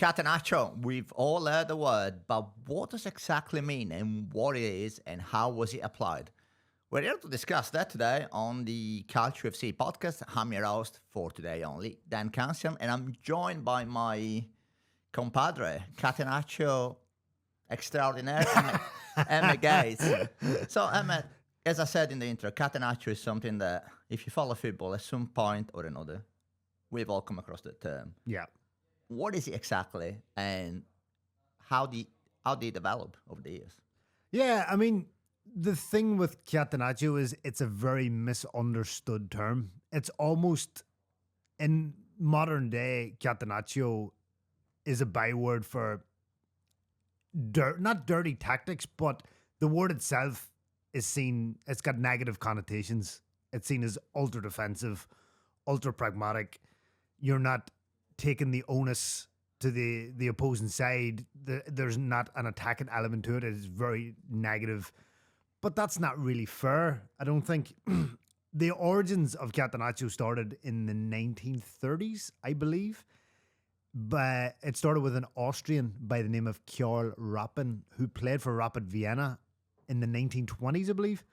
Catenaccio, we've all heard the word, but what does exactly mean and what it is and how was it applied? We're here to discuss that today on the Calcio FC podcast. I'm your host for today only, Dan Cancian, and I'm joined by my compadre, Catenaccio extraordinaire, Emmet Gates. So, Emmet, as I said in the intro, Catenaccio is something that if you follow football at some point or another, we've all come across the term. Yeah. What is it exactly, and how did it develop over the years? Yeah, I mean, the thing with Catenaccio is it's a very misunderstood term. It's almost, in modern day, Catenaccio is a byword for not dirty tactics, but the word itself is seen, it's got negative connotations. It's seen as ultra defensive, ultra pragmatic. You're not taking the onus to the opposing side. There's not an attacking element to it. It's very negative. But that's not really fair, I don't think. The origins of Catenaccio started in the 1930s, I believe. But it started with an Austrian by the name of Karl Rappan, who played for Rapid Vienna in the 1920s, I believe.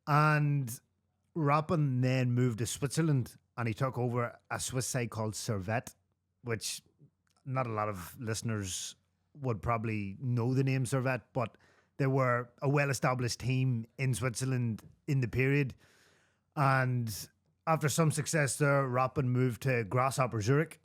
And Rappan then moved to Switzerland and he took over a Swiss side called Servette, which not a lot of listeners would probably know the name Servette, but they were a well-established team in Switzerland in the period. And after some success there, Rappan moved to Grasshopper Zurich.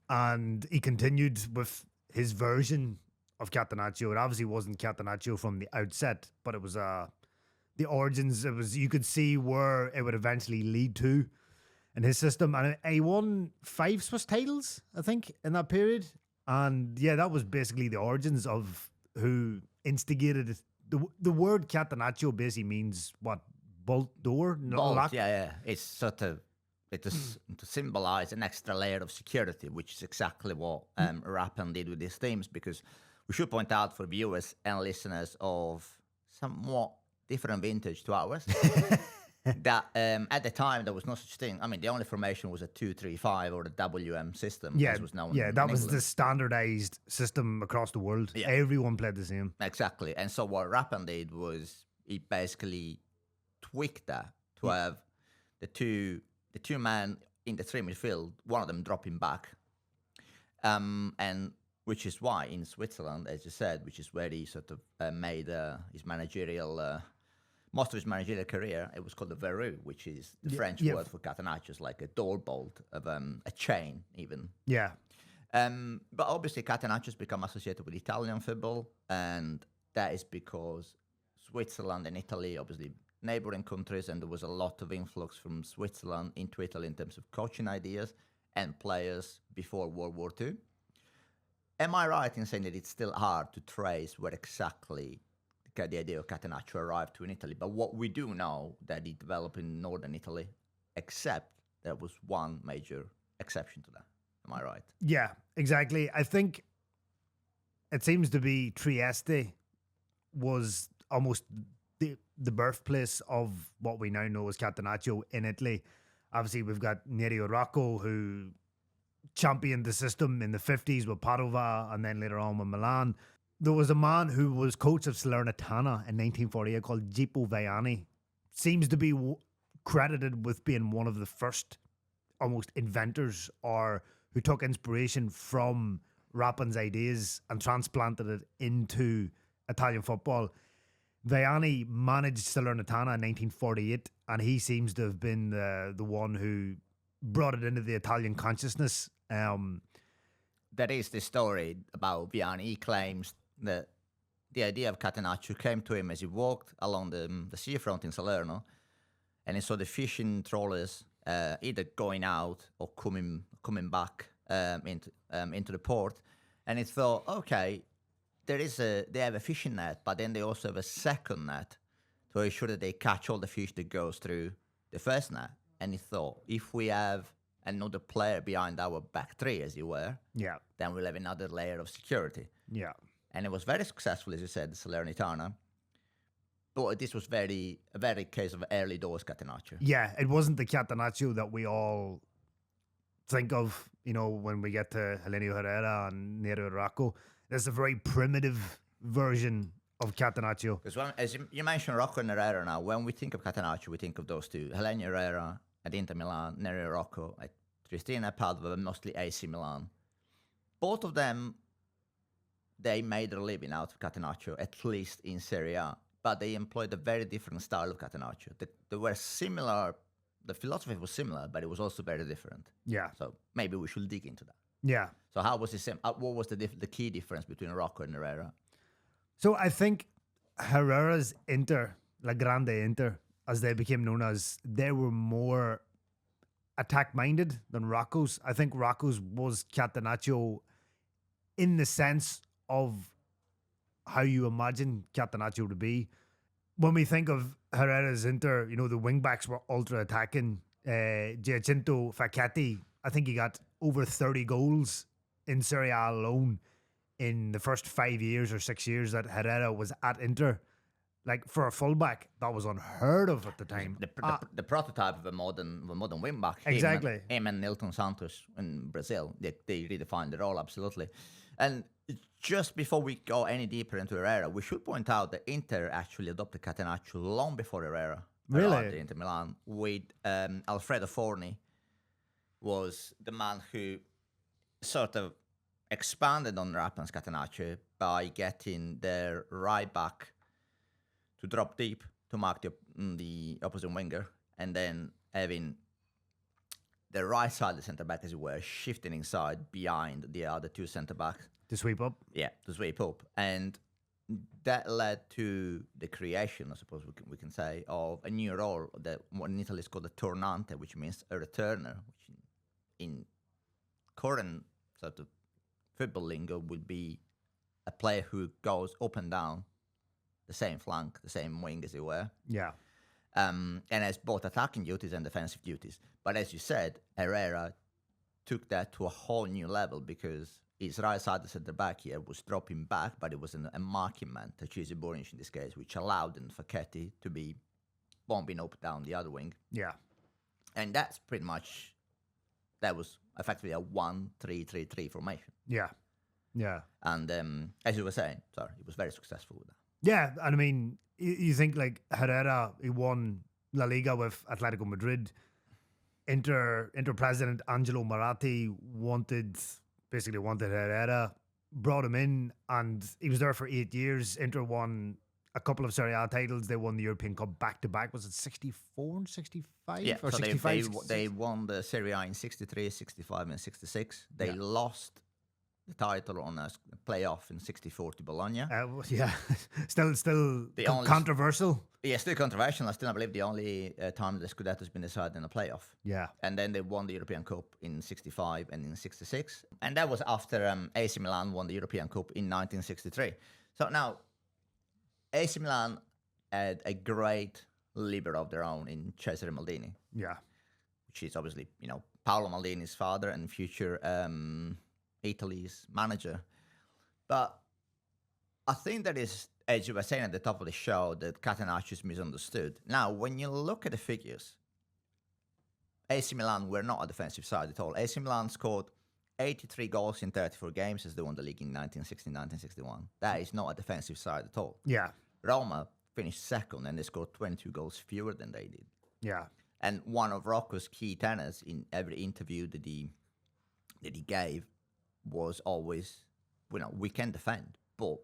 And he continued with his version of Catenaccio. It obviously wasn't Catenaccio from the outset, but it was the origins. It was, you could see where it would eventually lead to in his system. And he won 5 Swiss titles, I think, in that period. And yeah, that was basically the origins of who instigated it. The word Catenaccio basically means what? Bolt door? Bolt, Lock? yeah. It's sort of to symbolize an extra layer of security, which is exactly what Rappan did with his teams, because we should point out for viewers and listeners of somewhat different vintage to ours that at the time there was no such thing. I mean, the only formation was a 2-3-5 or the WM system. Yeah, as was known yeah, in that was England. the standardized system across the world. Yeah. Everyone played the same. Exactly. And so what Rappan did was he basically tweaked that to have the two men in the three midfield, one of them dropping back. And which is why in Switzerland, as you said, which is where he sort of made his managerial, most of his managerial career, it was called the verrou, which is the French word for Catenaccio. It's like a door bolt of a chain even. Yeah. But obviously Catenaccio's become associated with Italian football, and that is because Switzerland and Italy, obviously neighboring countries, and there was a lot of influx from Switzerland into Italy in terms of coaching ideas and players before World War II. Am I right in saying that it's still hard to trace where exactly the idea of Catenaccio arrived to in Italy? But what we do know that it developed in northern Italy, except there was one major exception to that. Am I right? Yeah, exactly. I think it seems to be Trieste was almost the birthplace of what we now know as Catenaccio in Italy. Obviously, we've got Nereo Rocco, who championed the system in the 50s with Padova and then later on with Milan. There was a man who was coach of Salernitana in 1948 called Gippo Vaiani. Seems to be credited with being one of the first almost inventors or who took inspiration from Rappan's ideas and transplanted it into Italian football. Vaiani managed Salernitana in 1948, and he seems to have been the one who brought it into the Italian consciousness. There is this story about Viani. He claims that the idea of Catenaccio came to him as he walked along the seafront in Salerno, and he saw the fishing trawlers either going out or coming back into the port, and he thought, okay, they have a fishing net, but then they also have a second net to ensure that they catch all the fish that goes through the first net. And he thought, if we have another player behind our back three, as you were, then we'll have another layer of security. Yeah. And it was very successful, as you said, the Salernitana. But this was a very case of early doors Catenaccio. Yeah, it wasn't the Catenaccio that we all think of when we get to Helenio Herrera and Nereo Rocco, there's a very primitive version of Catenaccio. Because as you mentioned Rocco and Herrera now, when we think of Catenaccio, we think of those two. Helenio Herrera at Inter Milan, Nereo Rocco at Triestina, Padova, mostly AC Milan. Both of them, they made their living out of Catenaccio, at least in Serie A. But they employed a very different style of Catenaccio. They were similar. The philosophy was similar, but it was also very different. Yeah. So maybe we should dig into that. Yeah. So how was it? What was the key difference between Rocco and Herrera? So I think Herrera's Inter, La Grande Inter, as they became known as, they were more attack-minded than Rocco's. I think Rocco's was Catenaccio in the sense of how you imagine Catenaccio to be. When we think of Herrera's Inter, the wing-backs were ultra-attacking. Giacinto Facchetti, I think he got over 30 goals in Serie A alone in the first 5 years or 6 years that Herrera was at Inter. Like, for a fullback, that was unheard of at the time. The prototype of a modern wing back. Exactly. Him and Nilton Santos in Brazil, they redefined the role, absolutely. And just before we go any deeper into Herrera, we should point out that Inter actually adopted Catenaccio long before Herrera arrived at Inter Milan, with Alfredo Forni was the man who sort of expanded on Rappan's Catenaccio by getting their right back to drop deep to mark the opposite winger, and then having the right side of the centre back, as it were, shifting inside behind the other two centre backs. To sweep up? Yeah, to sweep up. And that led to the creation, I suppose we can say, of a new role that what in Italy is called a tornante, which means a returner, which in current sort of football lingo would be a player who goes up and down the same flank, the same wing, as it were. Yeah. And has both attacking duties and defensive duties. But as you said, Herrera took that to a whole new level, because his right side centre back here was dropping back, but it was a marking man, Tachisi Bornic in this case, which allowed Facchetti to be bombing up down the other wing. Yeah. And that was effectively a 1-3-3-3 formation. Yeah. Yeah. And as you were saying, he was very successful with that. Yeah, and I mean, you think like Herrera, he won La Liga with Atletico Madrid. Inter president Angelo Moratti wanted Herrera, brought him in, and he was there for 8 years. Inter won a couple of Serie A titles. They won the European Cup back-to-back. Was it 64 and 65? Yeah, or so 65, they won the Serie A in 63, 65, and 66. They lost the title on a playoff in 64 to Bologna. Yeah, still controversial. Yeah, still controversial. I believe the only time the Scudetto has been decided in a playoff. Yeah. And then they won the European Cup in 65 and in 66. And that was after AC Milan won the European Cup in 1963. So now, AC Milan had a great libero of their own in Cesare Maldini. Yeah. Which is obviously, Paolo Maldini's father and future Italy's manager. But I think that is, as you were saying at the top of the show, that Catenaccio is misunderstood. Now, when you look at the figures, AC Milan were not a defensive side at all. AC Milan scored 83 goals in 34 games as they won the league in 1960-1961. That is not a defensive side at all. Yeah. Roma finished second, and they scored 22 goals fewer than they did. Yeah. And one of Rocco's key tenets in every interview that he gave was always, we can defend, but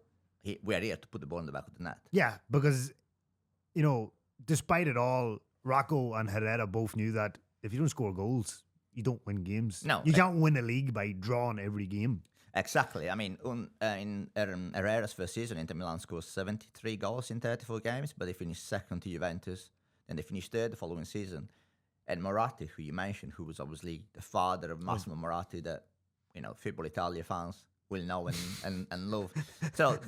we are here to put the ball in the back of the net. Yeah, because, despite it all, Rocco and Herrera both knew that if you don't score goals, you don't win games. No. You can't win a league by drawing every game. Exactly. I mean, in Herrera's first season, Inter Milan scored 73 goals in 34 games, but they finished second to Juventus. Then they finished third the following season. And Moratti, who you mentioned, who was obviously the father of Massimo Moratti, that Football Italia fans will know and love. So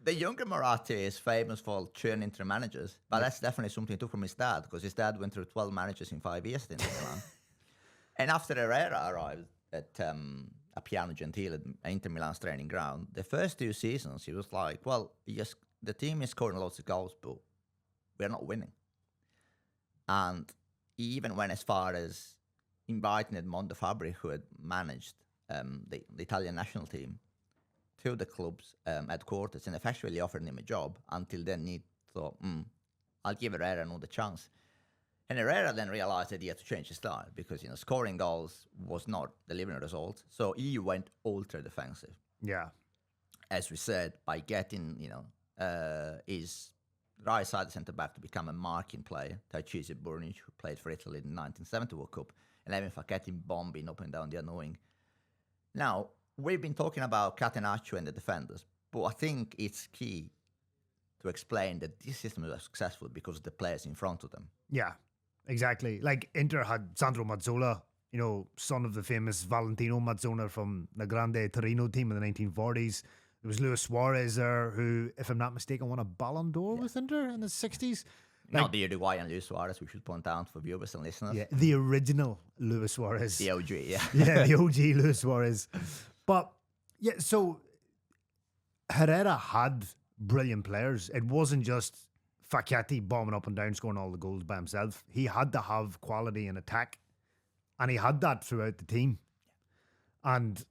the younger Moratti is famous for churning through managers, but that's definitely something he took from his dad, because his dad went through 12 managers in 5 years at Inter Milan. And after Herrera arrived at Piano Gentile at Inter Milan's training ground, the first 2 seasons he was like, well, yes, the team is scoring lots of goals, but we're not winning. And he even went as far as inviting Edmondo Fabri, who had managed the Italian national team, to the club's headquarters and effectively offered him a job. Until then, he thought, I'll give Herrera another chance. And Herrera then realized that he had to change his style because, scoring goals was not delivering results. So he went ultra defensive. Yeah. As we said, by getting, his right side centre-back to become a marking player, Tarcísio Burnic, who played for Italy in the 1970 World Cup, and having Facchetti bombing up and down the annoying. Now, we've been talking about Catenaccio and the defenders, but I think it's key to explain that this system was successful because of the players in front of them. Yeah, exactly. Like Inter had Sandro Mazzola, son of the famous Valentino Mazzola from the Grande Torino team in the 1940s. There was Luis Suarez there, who, if I'm not mistaken, won a Ballon d'Or with Inter in the 60s. Not the Uruguayan Luis Suarez, we should point out for viewers and listeners. Yeah, the original Luis Suarez. The OG, yeah. Yeah, the OG Luis Suarez. But, yeah, so Herrera had brilliant players. It wasn't just Facchetti bombing up and down, scoring all the goals by himself. He had to have quality in attack, and he had that throughout the team. And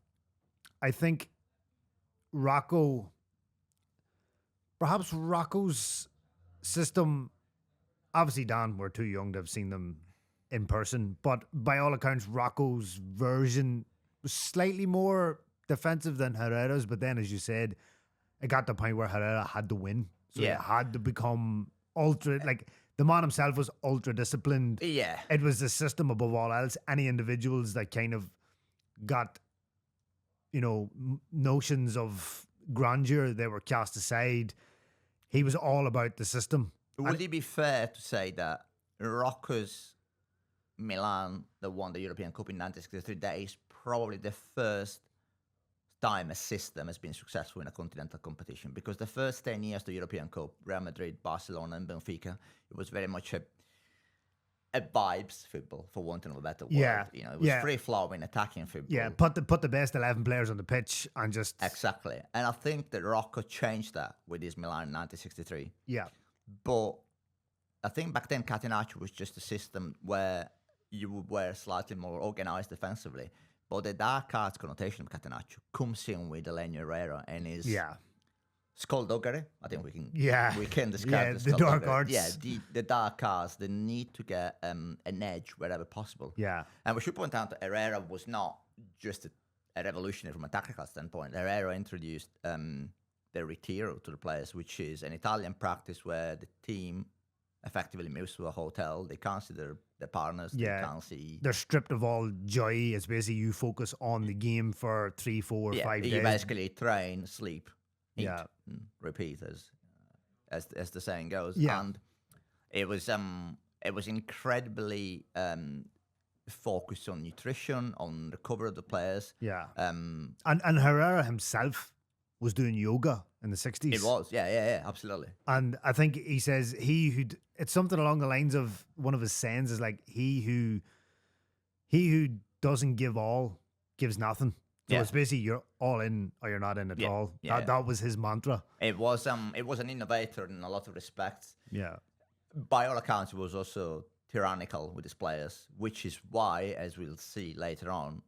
I think perhaps Rocco's system, obviously, Dan, we're too young to have seen them in person, but by all accounts, Rocco's version was slightly more defensive than Herrera's. But then, as you said, it got to the point where Herrera had to win. So he had to become the man himself was ultra disciplined. Yeah. It was the system above all else. Any individuals that kind of got, notions of grandeur, they were cast aside. He was all about the system. Would it be fair to say that Rocco's Milan, that won the European Cup in 1963, that is probably the first time a system has been successful in a continental competition? Because the first 10 years of the European Cup, Real Madrid, Barcelona and Benfica, it was very much a vibes football, for wanting of a better word. Yeah. It was free-flowing, attacking football. Yeah, put the best 11 players on the pitch and just... Exactly. And I think that Rocco changed that with his Milan in 1963. Yeah. But I think back then Catenaccio was just a system where you were slightly more organised defensively. But the dark arts connotation of Catenaccio comes in with Helenio Herrera and his skullduggery. I think we can describe the dark arts. Yeah, the dark arts, the need to get an edge wherever possible. Yeah. And we should point out that Herrera was not just a revolutionary from a tactical standpoint. Herrera introduced the retiro to the players, which is an Italian practice where the team effectively moves to a hotel. They can't see their partners. Yeah. They can't see... They're stripped of all joy. It's basically you focus on the game for 3, 4, 5 days. You basically train, sleep, eat, Yeah. and repeat, as the saying goes. Yeah. And it was incredibly focused on nutrition, on recovery of the players. Yeah. And Herrera himself was doing yoga in the 60s. It was, yeah, absolutely. And I think he says it's something along the lines of one of his sayings is like, he who doesn't give all gives nothing. So it's basically you're all in or you're not in at all. That was his mantra. It was an innovator in a lot of respects. Yeah. By all accounts, he was also tyrannical with his players, which is why, as we'll see later on,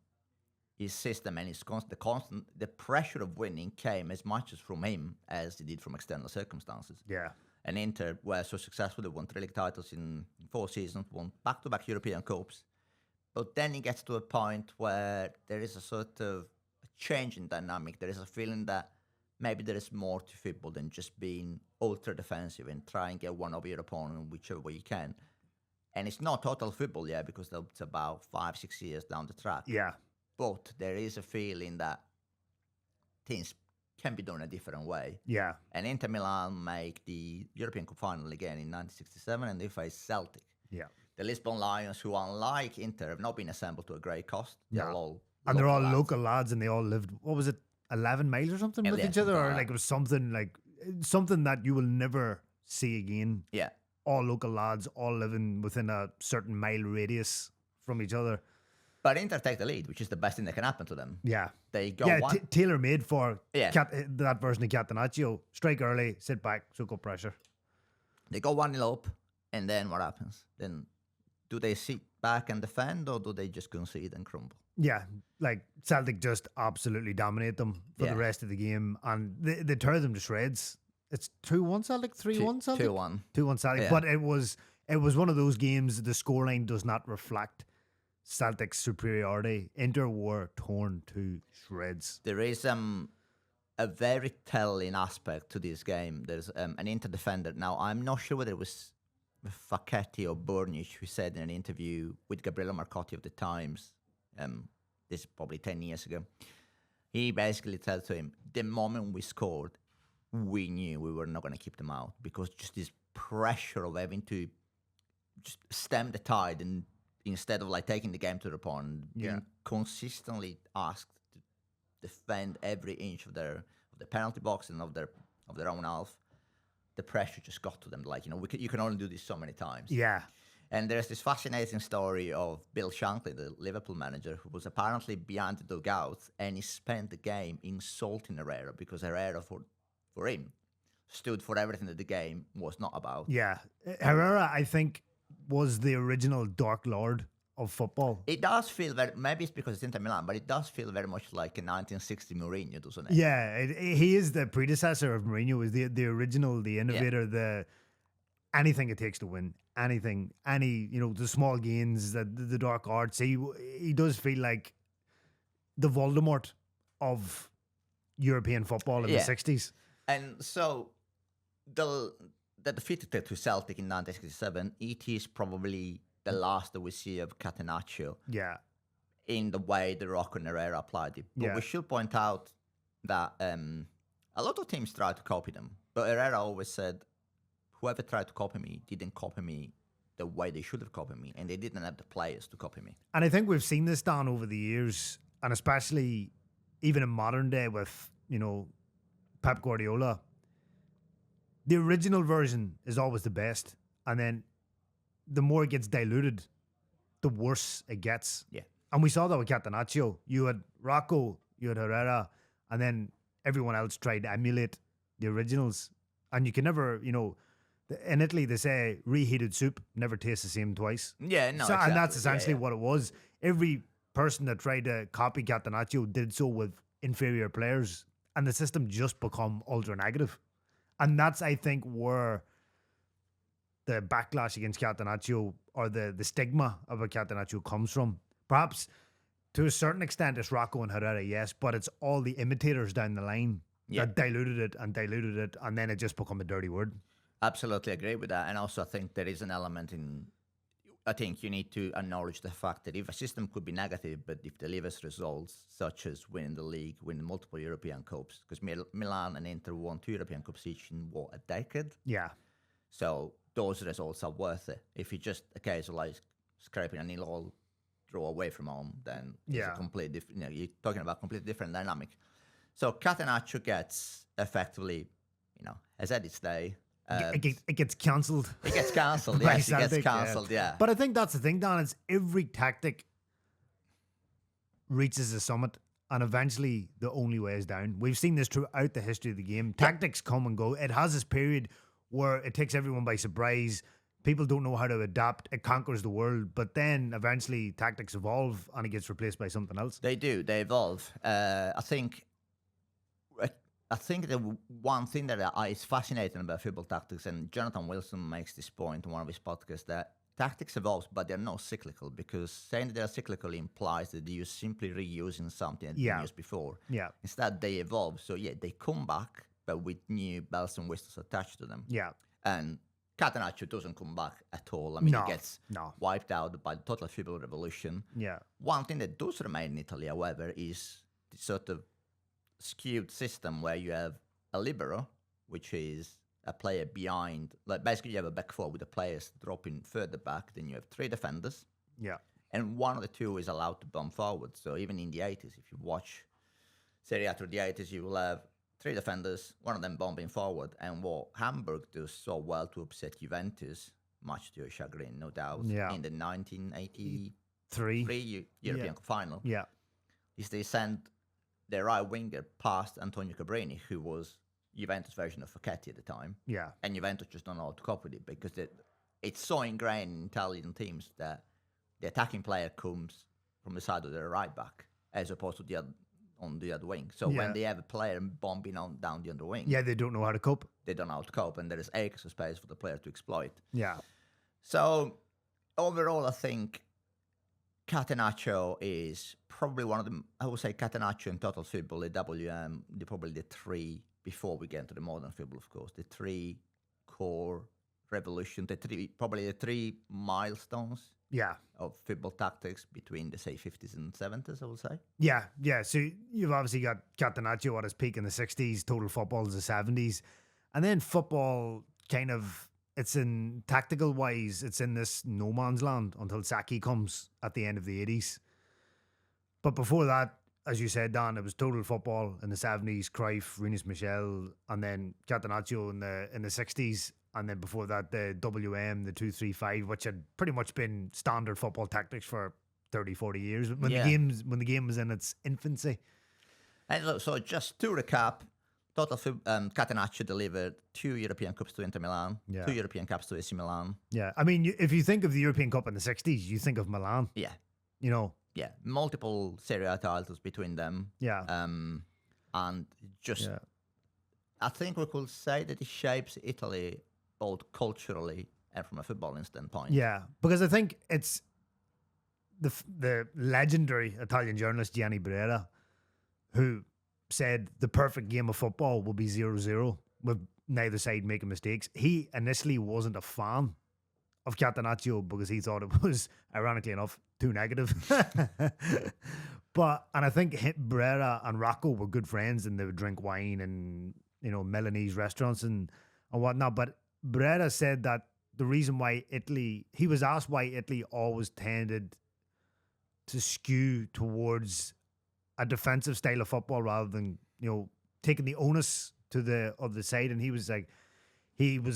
his system and the pressure of winning came as much as from him as it did from external circumstances. Yeah. And Inter were so successful, they won 3 league titles in 4 seasons, won back-to-back European Cups. But then it gets to a point where there is a sort of change in dynamic. There is a feeling that maybe there is more to football than just being ultra-defensive and try and get one over your opponent whichever way you can. And it's not total football yet because it's about 5-6 years down the track. Yeah. But there is a feeling that things can be done a different way. Yeah. And Inter Milan make the European Cup final again in 1967, and they face Celtic. Yeah. The Lisbon Lions, who unlike Inter, have not been assembled to a great cost. They're all they're all lads. local lads, and they all lived, what was it, 11 miles or something with each other? Or like it was something that you will never see again. Yeah. All local lads, all living within a certain mile radius from each other. But Inter take the lead, which is the best thing that can happen to them. Yeah. They go one. Tailor-made for that version of Catenaccio. Strike early, sit back, soak up pressure. They go 1-0 up, and then what happens? Then do they sit back and defend, or do they just concede and crumble? Yeah, like Celtic just absolutely dominate them for the Yeah. rest of the game, and they tear them to shreds. It's 2-1 Celtic, 3-1 Celtic, 2-1. 2-1 Celtic. Yeah. But it was one of those games. The scoreline does not reflect Celtic's superiority. Inter were torn to shreds. There is a very telling aspect to this game. There's an Inter defender. Now, I'm not sure whether it was Facchetti or Burnic who said in an interview with Gabriele Marcotti of the Times, this is probably 10 years ago, he basically said to him, the moment we scored, we knew we were not going to keep them out, because just this pressure of having to just stem the tide, and instead of like taking the game to the opponent, being consistently asked to defend every inch of the penalty box and of their own half, the pressure just got to them. Like, you can only do this so many times. Yeah. And there's this fascinating story of Bill Shankly, the Liverpool manager, who was apparently behind the dugout, and he spent the game insulting Herrera, because Herrera, for him, stood for everything that the game was not about. Yeah. Herrera, I think, was the original Dark Lord of football. It does feel maybe it's because it's Inter Milan, but it does feel very much like a 1960 Mourinho, doesn't it? Yeah, he is the predecessor of Mourinho, was the original, the innovator, the anything it takes to win. Anything, the small gains, the dark arts. He does feel like the Voldemort of European football in the 60s. And so the defeat to Celtic in 1967, it is probably the last that we see of Catenaccio. Yeah. In the way the Rocco and Herrera applied it. But we should point out that a lot of teams tried to copy them. But Herrera always said, whoever tried to copy me didn't copy me the way they should have copied me, and they didn't have the players to copy me. And I think we've seen this, Dan, over the years, and especially even in modern day with, Pep Guardiola. The original version is always the best, and then the more it gets diluted, the worse it gets. Yeah. And we saw that with Catenaccio. You had Rocco, you had Herrera, and then everyone else tried to emulate the originals. And you can never, in Italy they say reheated soup never tastes the same twice. Yeah, no, so, exactly. And that's essentially what it was. Every person that tried to copy Catenaccio did so with inferior players, and the system just become ultra negative. And that's, I think, where the backlash against Catenaccio, or the stigma of a Catenaccio, comes from. Perhaps to a certain extent it's Rocco and Herrera, yes, but it's all the imitators down the line that diluted it, and then it just become a dirty word. Absolutely agree with that. And also I think there is an element I think you need to acknowledge the fact that if a system could be negative, but if it delivers results such as winning the league, winning multiple European Cups, because Milan and Inter won 2 European Cups each in, a decade? Yeah. So those results are worth it. If it's just a case of like scraping a nil-all draw away from home, then it's a complete different, you're talking about completely different dynamic. So Catenaccio gets effectively, has had its day. It gets cancelled. It gets cancelled, yes. It gets cancelled, yeah. But I think that's the thing, Dan. It's every tactic reaches a summit, and eventually the only way is down. We've seen this throughout the history of the game. Tactics come and go. It has this period where it takes everyone by surprise. People don't know how to adapt. It conquers the world. But then eventually tactics evolve and it gets replaced by something else. They do. They evolve. I think the one thing that is fascinating about football tactics, and Jonathan Wilson makes this point in one of his podcasts, that tactics evolve, but they're not cyclical, because saying that they're cyclical implies that you're simply reusing something that you used before. Yeah. Instead, they evolve. So, they come back, but with new bells and whistles attached to them. Yeah. And Catenaccio doesn't come back at all. I mean, it gets wiped out by the total football revolution. Yeah. One thing that does remain in Italy, however, is the sort of skewed system where you have a libero, which is a player behind, like basically you have a back four with the players dropping further back, then you have 3 defenders. Yeah. And one of the 2 is allowed to bomb forward. So even in the 80s, if you watch Serie A through the 80s, you will have 3 defenders, one of them bombing forward. And what Hamburg does so well to upset Juventus, much to your chagrin, no doubt, in the 1983 European final, is they send their right winger past Antonio Cabrini, who was Juventus version of Facchetti at the time. Yeah. And Juventus just don't know how to cope with it, because it's so ingrained in Italian teams that the attacking player comes from the side of the right back as opposed to on the other wing. So when they have a player bombing on down the other wing, they don't know how to cope. They don't know how to cope, and there is acres of space for the player to exploit. Yeah. So overall, I think Catenaccio is probably one of them. I would say Catenaccio and Total Football, the WM, probably the three, before we get into the modern football, of course, the three core revolution, probably the three milestones of football tactics between the, say, 50s and 70s, I would say. Yeah. So you've obviously got Catenaccio at his peak in the 60s, Total Football is the 70s. And then football kind of, it's in tactical wise, it's in this no man's land until Sacchi comes at the end of the 80s. But before that, as you said, Dan, it was Total Football in the 70s, Cruyff, Rinus Michel, and then Catenaccio in the 60s. And then before that, the WM, the 2-3-5, which had pretty much been standard football tactics for 30, 40 years when the game was in its infancy. And so just to recap, Catenaccio delivered 2 European Cups to Inter Milan, 2 European Cups to AC Milan. Yeah, I mean, if you think of the European Cup in the 60s, you think of Milan. Yeah. You know? Yeah, multiple Serie A titles between them. Yeah. And just, I think we could say that it shapes Italy both culturally and from a footballing standpoint. Yeah, because I think it's the legendary Italian journalist Gianni Herrera who said the perfect game of football will be 0-0 with neither side making mistakes. He initially wasn't a fan of Catenaccio because he thought it was, ironically enough, too negative. And I think Herrera and Rocco were good friends and they would drink wine and, you know, Milanese restaurants and whatnot. But Herrera said that the reason why he was asked why Italy always tended to skew towards a defensive style of football rather than, you know, taking the onus of the side. And he was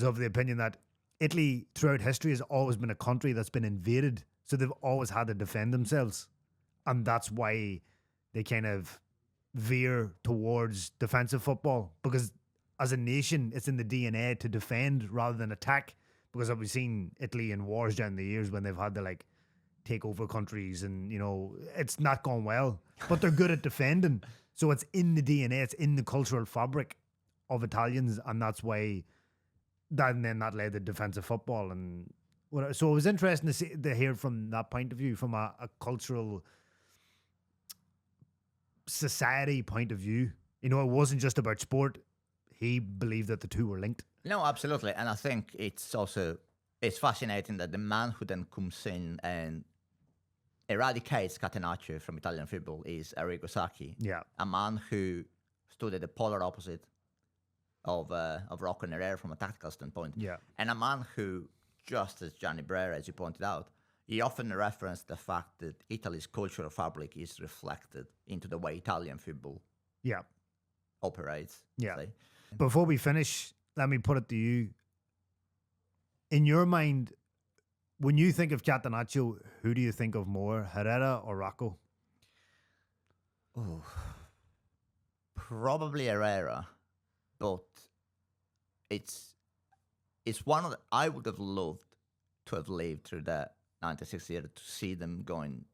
of the opinion that Italy throughout history has always been a country that's been invaded. So they've always had to defend themselves. And that's why they kind of veer towards defensive football, because as a nation, it's in the DNA to defend rather than attack. Because I've seen Italy in wars down the years when they've had to like take over countries and, you know, it's not gone well, but they're good at defending. So it's in the DNA, it's in the cultural fabric of Italians. And that's why that led to defensive football. And so it was interesting to hear from that point of view, from a cultural society point of view. You know, it wasn't just about sport. He believed that the two were linked. No, absolutely. And I think it's fascinating that the man who then comes in and eradicates Catenaccio from Italian football is Arrigo Sacchi. Yeah. A man who stood at the polar opposite of Rocco and Herrera from a tactical standpoint. Yeah. And a man who, just as Gianni Herrera, as you pointed out, he often referenced the fact that Italy's cultural fabric is reflected into the way Italian football operates. Yeah. Say. Before we finish, let me put it to you. In your mind, when you think of Catenaccio, who do you think of more, Herrera or Rocco? Oh, probably Herrera, but it's one of the, I would have loved to have lived through that 96 year to see them going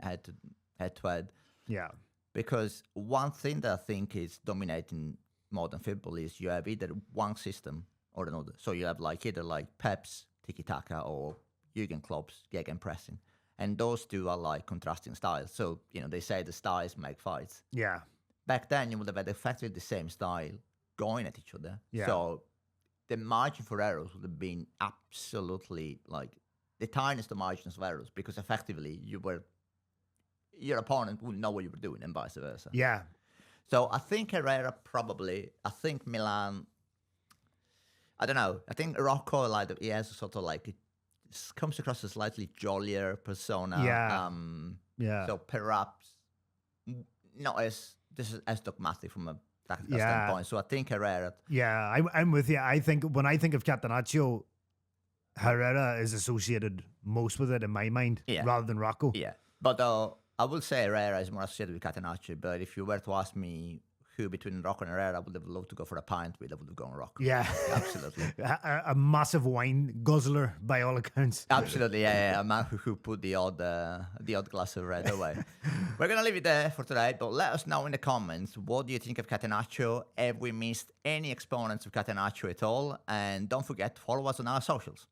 head to head. Yeah. Because one thing that I think is dominating modern football is you have either one system or another. So you have either Pep's tiki-taka or Jurgen Klopp's gegenpressing. And those two are contrasting styles. So, they say the styles make fights. Yeah. Back then, you would have had effectively the same style going at each other. Yeah. So the margin for errors would have been absolutely the tiniest of margins of errors, because effectively your opponent wouldn't know what you were doing and vice versa. Yeah. So I think Herrera probably, I think Milan, I don't know. I think Rocco, he has a sort of it comes across as slightly jollier persona. Yeah. Yeah. So perhaps not as dogmatic from a tactical standpoint. So I think Herrera. Yeah, I'm with you. I think when I think of Catenaccio, Herrera is associated most with it in my mind, rather than Rocco. Yeah. But I will say Herrera is more associated with Catenaccio. But if you were to ask me who between Rocco and Herrera would have loved to go for a pint with, I would have gone Rocco. Yeah. Absolutely. A massive wine guzzler by all accounts. Absolutely, yeah. A man who put the odd glass of red away. We're going to leave it there for today, but let us know in the comments, what do you think of Catenaccio? Have we missed any exponents of Catenaccio at all? And don't forget to follow us on our socials.